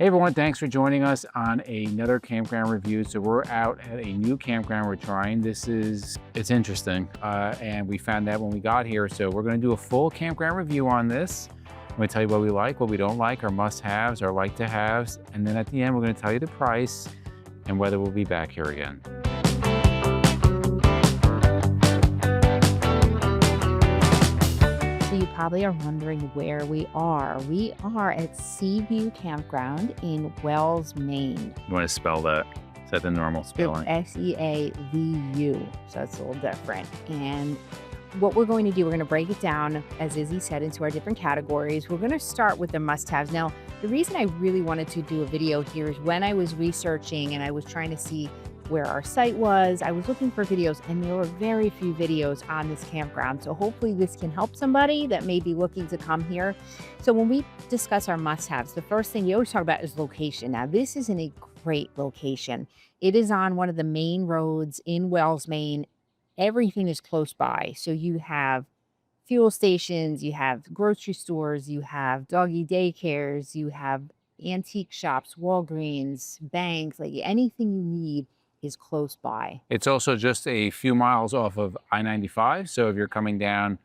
Hey everyone, thanks for joining us on another campground review. So we're out at a new campground we're trying. It's interesting. And we found that when we got here. So we're gonna do a full campground review on this. I'm gonna tell you what we like, what we don't like, our must-haves, our like-to-haves. And then at the end, we're gonna tell you the price and whether we'll be back here again. You probably are wondering where we are. We are at Sea-Vu Campground in Wells, Maine. You wanna spell that? Is that the normal spelling? S-E-A-V-U, so it's a little different. And what we're going to do, we're gonna break it down, as Izzy said, into our different categories. We're gonna start with the must-haves. Now, the reason I really wanted to do a video here is when I was researching and I was trying to see where our site was, I was looking for videos and there were very few videos on this campground. So hopefully this can help somebody that may be looking to come here. So when we discuss our must-haves, the first thing you always talk about is location. Now this is in a great location. It is on one of the main roads in Wells, Maine. Everything is close by. So you have fuel stations, you have grocery stores, you have doggy daycares, you have antique shops, Walgreens, banks, like anything you need is close by. It's also just a few miles off of I-95. So if you're coming down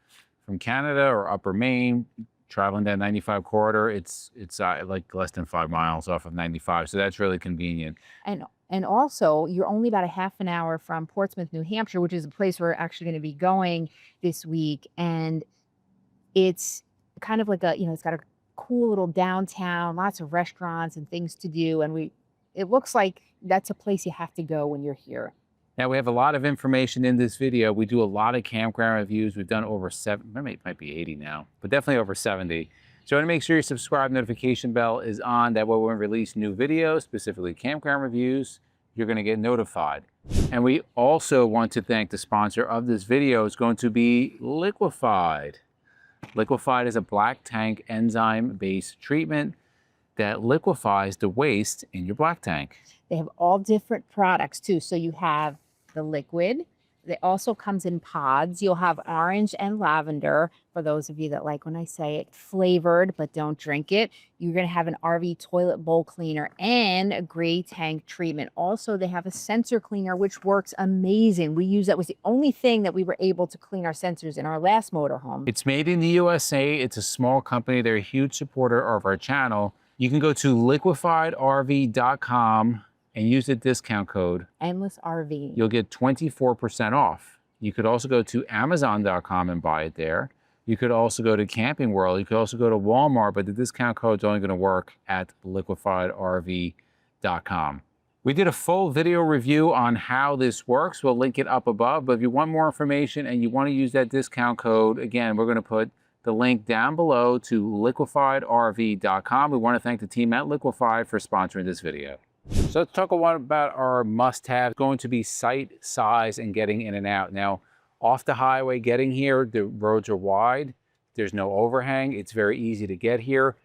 from Canada or upper Maine, traveling down 95 corridor, it's like less than 5 miles off of 95. So that's really convenient. And also you're only about a half an hour from Portsmouth, New Hampshire, which is a place we're actually going to be going this week. And it's kind of like it's got a cool little downtown, lots of restaurants and things to do. And it looks like that's a place you have to go when you're here. Now we have a lot of information in this video. We do a lot of campground reviews. We've done over 70, it might be 80 now, but definitely over 70. So I want to make sure your subscribe notification bell is on. That way when we release new videos, specifically campground reviews, you're going to get notified. And we also want to thank the sponsor of this video. It's going to be Liquefied. Liquefied is a black tank enzyme-based treatment that liquefies the waste in your black tank. They have all different products too. So you have the liquid. It also comes in pods. You'll have orange and lavender, for those of you that like when I say it, flavored, but don't drink it. You're gonna have an RV toilet bowl cleaner and a gray tank treatment. Also, they have a sensor cleaner, which works amazing. We use that, was the only thing that we were able to clean our sensors in our last motorhome. It's made in the USA. It's a small company. They're a huge supporter of our channel. You can go to liquefiedrv.com and use the discount code Endless RV. You'll get 24% off. You could also go to amazon.com and buy it there. You could also go to Camping World. You could also go to Walmart, but the discount code is only going to work at liquefiedrv.com. We did a full video review on how this works. We'll link it up above, but if you want more information and you want to use that discount code, again, we're going to put the link down below to liquefiedrv.com. We want to thank the team at Liquefied for sponsoring this video. So let's talk about our must-haves. Going to be site, size, and getting in and out. Now, off the highway, getting here, the roads are wide. There's no overhang. It's very easy to get here.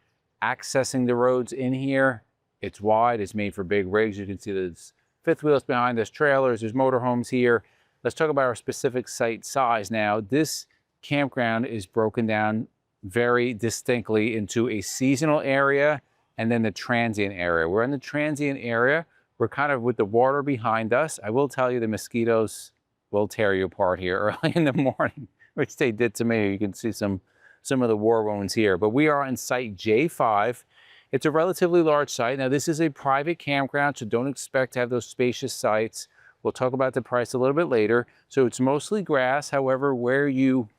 Accessing the roads in here, it's wide. It's made for big rigs. You can see there's fifth wheels behind us, trailers, there's motorhomes here. Let's talk about our specific site size. Now, this campground is broken down very distinctly into a seasonal area and then the transient area. We're in the transient area. We're kind of with the water behind us. I will tell you the mosquitoes will tear you apart here early in the morning, which they did to me. You can see some of the war wounds here. But we are on site J5. It's a relatively large site. Now this is a private campground, so don't expect to have those spacious sites. We'll talk about the price a little bit later. So it's mostly grass. However, where you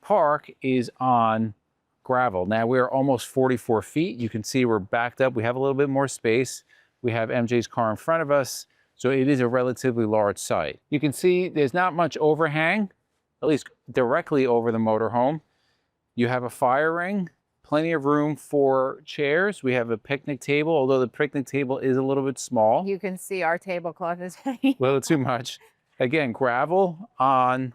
park is on gravel. Now we're almost 44 feet. You can see we're backed up. We have a little bit more space. We have MJ's car in front of us. So it is a relatively large site. You can see there's not much overhang, at least directly over the motorhome. You have a fire ring, plenty of room for chairs. We have a picnic table, although the picnic table is a little bit small. You can see our tablecloth is hanging. A little too much. Again, gravel on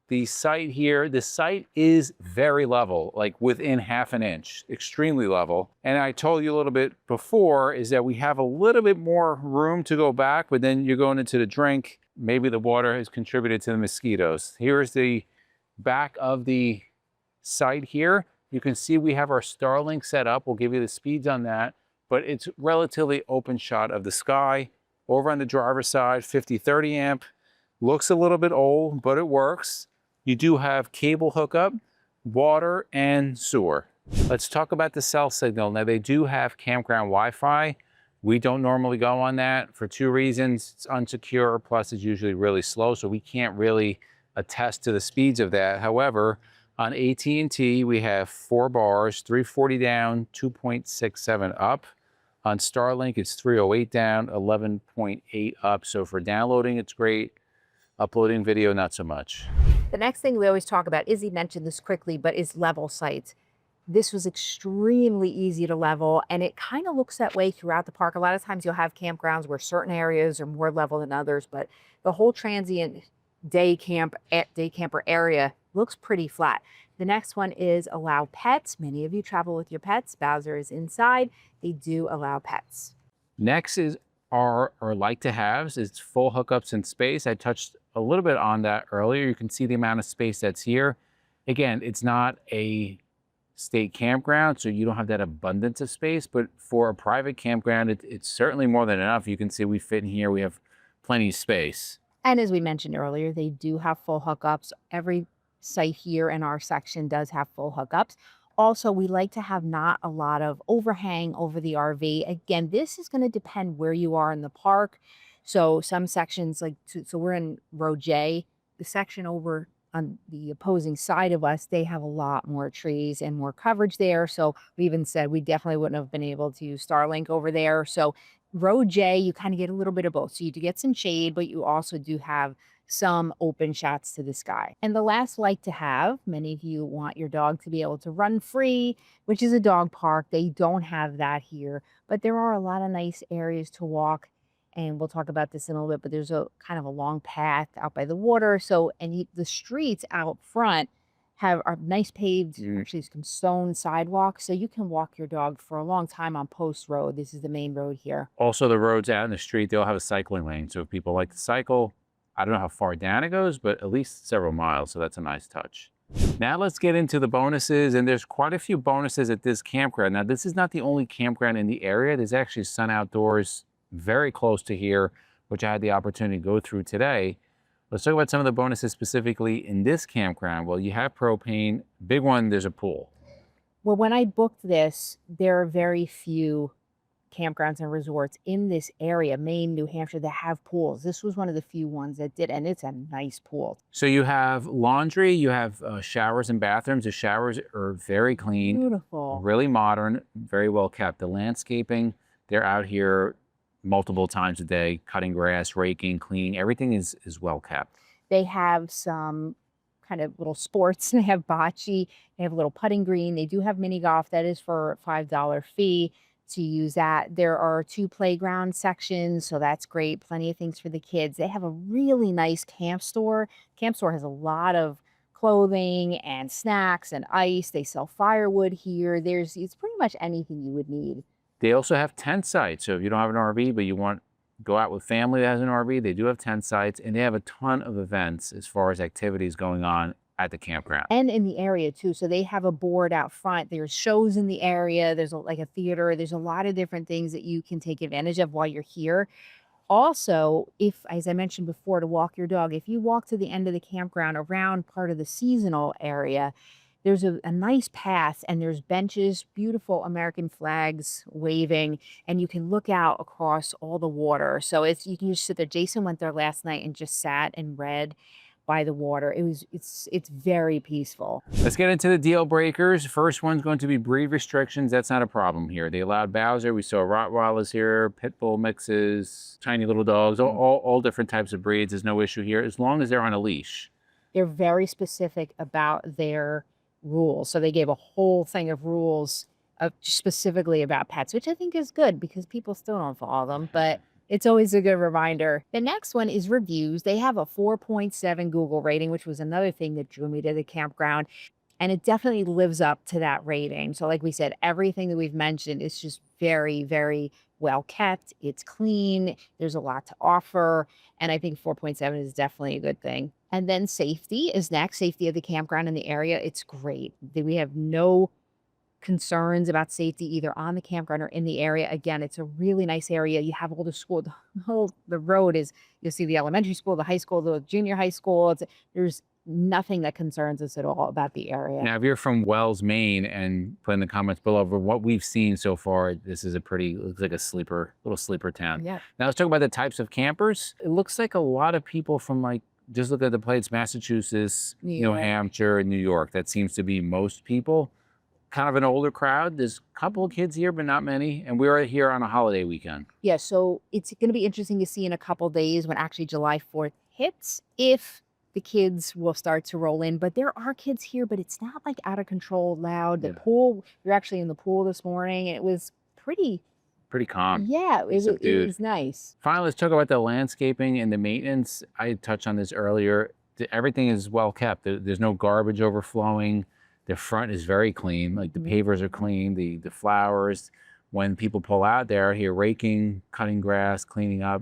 the site here. The site is very level, like within half an inch, extremely level. And I told you a little bit before is that we have a little bit more room to go back, but then you're going into the drink. Maybe the water has contributed to the mosquitoes. Here's the back of the site here. You can see we have our Starlink set up. We'll give you the speeds on that. but it's relatively open shot of the sky. Over on the driver's side, 50-30 amp. Looks a little bit old, but it works. You do have cable hookup, water, and sewer. Let's talk about the cell signal. Now, they do have campground Wi-Fi. We don't normally go on that for two reasons. It's unsecure, plus it's usually really slow, so we can't really attest to the speeds of that. However, on AT&T, we have 4 bars, 340 down, 2.67 up. On Starlink, it's 308 down, 11.8 up. So for downloading, it's great. Uploading video, not so much. The next thing we always talk about, Izzy mentioned this quickly, but is level sites. This was extremely easy to level, and it kind of looks that way throughout the park. A lot of times you'll have campgrounds where certain areas are more level than others, but the whole transient day camper area looks pretty flat. The next one is allow pets. Many of you travel with your pets. Bowser is inside. They do allow pets. Next is our like to haves. It's full hookups in space. I touched a little bit on that earlier. You can see the amount of space that's here. Again, it's not a state campground, so you don't have that abundance of space, but for a private campground, it's certainly more than enough. You can see we fit in here. We have plenty of space. And as we mentioned earlier, they do have full hookups. Every site here in our section does have full hookups. Also, we like to have not a lot of overhang over the RV. Again, this is going to depend where you are in the park. So some sections, so we're in row J, the section over on the opposing side of us, they have a lot more trees and more coverage there. So we even said we definitely wouldn't have been able to use Starlink over there. So row J, you kind of get a little bit of both. So you do get some shade, but you also do have some open shots to the sky. And the last like to have, many of you want your dog to be able to run free, which is a dog park. They don't have that here, but there are a lot of nice areas to walk. And we'll talk about this in a little bit, but there's a kind of a long path out by the water. So, and the streets out front are nice paved, actually some stone sidewalks. So you can walk your dog for a long time on Post Road. This is the main road here. Also, the roads out in the street, they'll have a cycling lane. So if people like to cycle, I don't know how far down it goes, but at least several miles. So that's a nice touch. Now let's get into the bonuses. And there's quite a few bonuses at this campground. Now, this is not the only campground in the area. There's actually Sun Outdoors very close to here, which I had the opportunity to go through today. Let's talk about some of the bonuses specifically in this campground. Well, you have propane. Big one, there's a pool. Well, when I booked this, there are very few campgrounds and resorts in this area, Maine, New Hampshire, that have pools. This was one of the few ones that did, and it's a nice pool. So you have laundry, you have showers and bathrooms. The showers are very clean. Beautiful. Really modern, very well kept. The landscaping, they're out here multiple times a day, cutting grass, raking, cleaning. Everything is well kept. They have some kind of little sports. They have bocce. They have a little putting green. They do have mini golf. That is for a $5 fee to use that. There are 2 playground sections, so that's great. Plenty of things for the kids. They have a really nice camp store. Camp store has a lot of clothing and snacks and ice. They sell firewood here. It's pretty much anything you would need. They also have tent sites. So if you don't have an RV, but you want to go out with family that has an RV, they do have tent sites, and they have a ton of events as far as activities going on at the campground. And in the area too. So they have a board out front. There's shows in the area. There's like a theater. There's a lot of different things that you can take advantage of while you're here. Also, if, as I mentioned before, to walk your dog, if you walk to the end of the campground around part of the seasonal area, there's a nice path, and there's benches, beautiful American flags waving, and you can look out across all the water. So you can just sit there. Jason went there last night and just sat and read by the water. It's very peaceful. Let's get into the deal breakers. First one's going to be breed restrictions. That's not a problem here. They allowed Bowser. We saw Rottweilers here, pit bull mixes, tiny little dogs, all different types of breeds. There's no issue here as long as they're on a leash. They're very specific about their rules. So they gave a whole thing of rules specifically about pets, which I think is good because people still don't follow them, but it's always a good reminder. The next one is reviews. They have a 4.7 Google rating, which was another thing that drew me to the campground. And it definitely lives up to that rating. So like we said, everything that we've mentioned is just very, very well kept. It's clean. There's a lot to offer. And I think 4.7 is definitely a good thing. And then safety is next. Safety of the campground in the area. It's great. We have no concerns about safety either on the campground or in the area, again, it's a really nice area. You have all the school, the road is, you'll see the elementary school, the high school, the junior high school. There's nothing that concerns us at all about the area. Now, if you're from Wells, Maine, and put in the comments below for what we've seen so far, this is looks like a little sleeper town. Yeah. Now let's talk about the types of campers. It looks like a lot of people from, like, just look at the plates, Massachusetts, New Hampshire, and New York. That seems to be most people. Kind of an older crowd. There's a couple of kids here, but not many. And we're here on a holiday weekend. Yeah, so it's going to be interesting to see in a couple days when actually July 4th hits, if the kids will start to roll in. But there are kids here, but it's not like out of control loud. The pool, we were actually in the pool this morning, and it was pretty calm. Yeah, it was nice. Finally, let's talk about the landscaping and the maintenance. I touched on this earlier. Everything is well kept. There's no garbage overflowing. The front is very clean. Like, the pavers are clean, the flowers. When people pull out, they're here raking, cutting grass, cleaning up.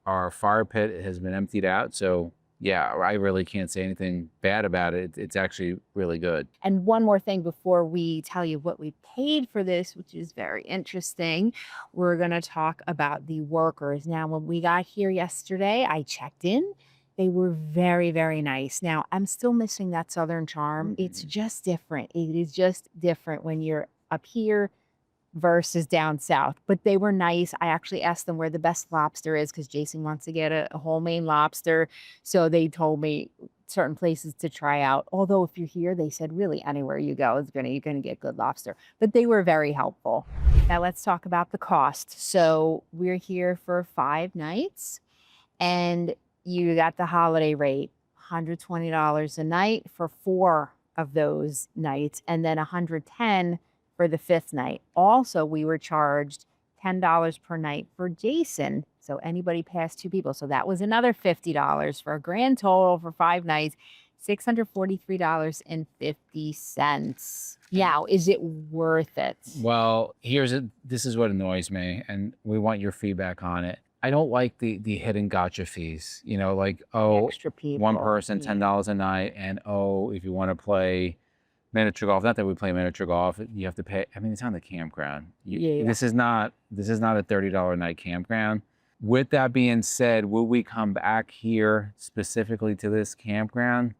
Our fire pit has been emptied out. So yeah, I really can't say anything bad about it. It's actually really good. And one more thing before we tell you what we paid for this, which is very interesting, we're going to talk about the workers. Now, when we got here yesterday, I checked in. They were very, very nice. Now, I'm still missing that Southern charm. It's just different. It is just different when you're up here versus down south. But they were nice. I actually asked them where the best lobster is because Jason wants to get a whole Maine lobster. So they told me certain places to try out. Although if you're here, they said really anywhere you go, you're gonna get good lobster. But they were very helpful. Now let's talk about the cost. So we're here for 5 nights, and you got the holiday rate, $120 a night for 4 of those nights, and then $110 for the 5th night. Also, we were charged $10 per night for Jason. So anybody past 2 people. So that was another $50 for a grand total for 5 nights, $643.50. Now, is it worth it? Well, this is what annoys me, and we want your feedback on it. I don't like the hidden gotcha fees. You know, like, oh, extra people, one person, $10 a night, and oh, if you want to play miniature golf, not that we play miniature golf, you have to pay. I mean, it's on the campground. This is not a $30 a night campground. With that being said, will we come back here specifically to this campground?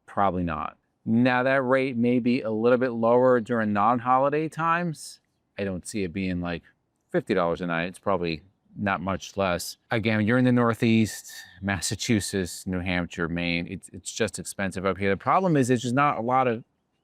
Probably not. Now, that rate may be a little bit lower during non-holiday times. I don't see it being like $50 a night. It's probably not much less. Again, you're in the Northeast, Massachusetts, New Hampshire, Maine. It's just expensive up here. The problem is there's not a lot of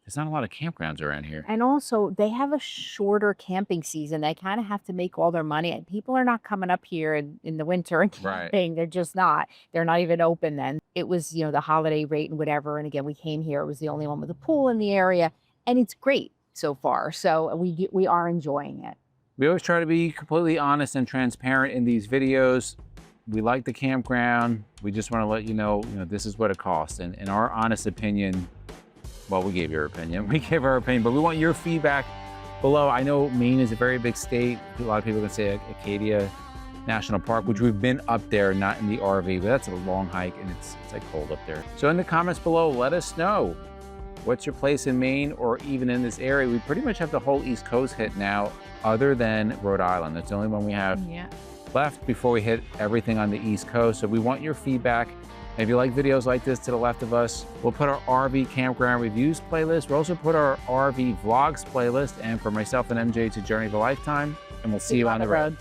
campgrounds around here. And also, they have a shorter camping season. They kind of have to make all their money. And people are not coming up here in the winter and camping. Right. They're just not. They're not even open then. It was, the holiday rate and whatever. And again, we came here. It was the only one with a pool in the area. And it's great so far. So we are enjoying it. We always try to be completely honest and transparent in these videos. We like the campground. We just want to let you know, this is what it costs. And in our honest opinion, well, we gave your opinion. We gave our opinion, but we want your feedback below. I know Maine is a very big state. A lot of people can say Acadia National Park, which we've been up there, not in the RV, but that's a long hike and it's like cold up there. So in the comments below, let us know. What's your place in Maine or even in this area? We pretty much have the whole East Coast hit now, other than Rhode Island. That's the only one we have left before we hit everything on the East Coast. So we want your feedback. And if you like videos like this to the left of us, we'll put our RV campground reviews playlist. We'll also put our RV vlogs playlist. And for myself and MJ, it's a journey of a lifetime. And we'll see you on the road.